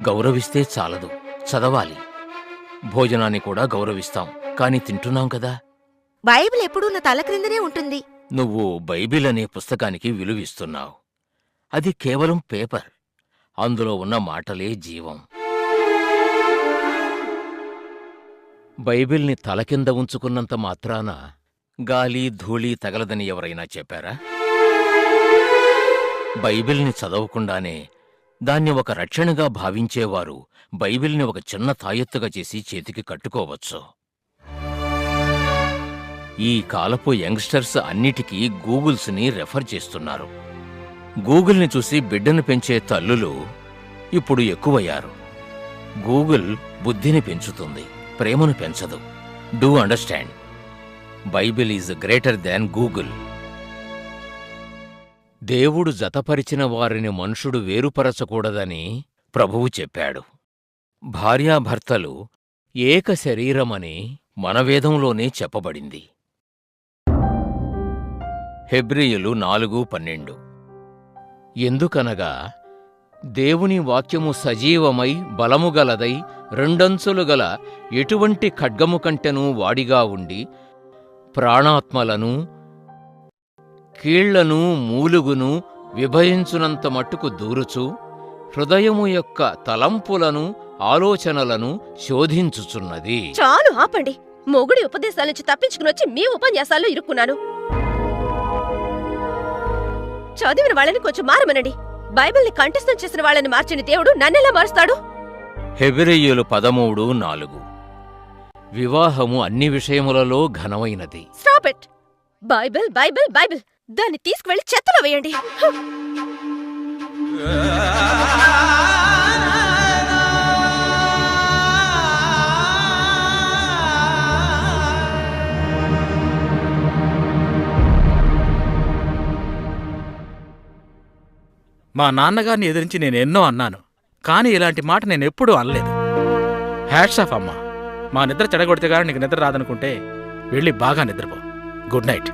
గౌరవిస్తే చాలదు, చదవాలి. భోజనాన్ని కూడా గౌరవిస్తాం, కాని తింటున్నాం కదా. బైబిల్ ఎప్పుడూ నా తల క్రిందనే ఉంటుంది. నువ్వు బైబిల్ అనే పుస్తకానికి విలువిస్తున్నావు. అది కేవలం పేపర్. అందులో ఉన్న మాటలే జీవం. బైబిల్ని తల కింద ఉంచుకున్నంత మాత్రాన గాలి ధూళి తగలదని ఎవరైనా చెప్పారా? బైబిల్ని చదవకుండానే దాన్ని ఒక రక్షణగా భావించేవారు బైబిల్ని ఒక చిన్న తాయెత్తుగా చేసి చేతికి కట్టుకోవచ్చు. ఈ కాలపు యంగ్స్టర్స్ అన్నిటికీ గూగుల్స్ని రెఫర్ చేస్తున్నారు. గూగుల్ని చూసి బిడ్డను పెంచే తల్లులు ఇప్పుడు ఎక్కువయ్యారు. గూగుల్ బుద్ధిని పెంచుతుంది, ప్రేమను పెంచదు. Do understand? Bible is greater than Google. దేవుడు జతపరిచిన వారిని మనుషుడు వేరుపరచకూడదని ప్రభువు చెప్పాడు. భార్యాభర్తలు ఏక శరీరమని మన వేదంలోనే చెప్పబడింది. హెబ్రీయులు 4:12. ఎందుకనగా దేవుని వాక్యము సజీవమై బలముగలదై రెండంచులు గల ఎటువంటి ఖడ్గము కంటెనూ వాడిగా ఉండి ప్రాణాత్మలను కీళ్లను మూలుగును విభజించునంత మట్టుకు దూరుచు హృదయము యొక్క తలంపులను ఆలోచనలను శోధించుచున్నది. చాలు ఆపండి. మొగుడి ఉపదేశాల నుంచి తప్పించుకుని వచ్చి మీ ఉపన్యాసాల్లో ఇరుక్కున్నాను. చదివిన వాళ్ళని కొంచెం మారమనండి. బైబిల్ని కంఠస్థం చేసిన వాళ్ళని మార్చిన దేవుడు నన్నెలా మారుస్తాడు? హెబ్రీయులు 13:4. వివాహము అన్ని విషయములలో ఘనమైనది. Stop it. Bible Bible Bible, దాన్ని తీసుకువెళ్లి చెత్తలో వేయండి. మా నాన్నగారిని ఎదిరించి నేనెన్నో అన్నాను, కానీ ఇలాంటి మాట నేనెప్పుడూ అనలేదు. హ్యాట్స్ ఆఫ్ అమ్మా. మా నిద్ర చెడగొడితే గానీ నీకు నిద్ర రాదనుకుంటే వెళ్ళి బాగా నిద్రపో. Good night.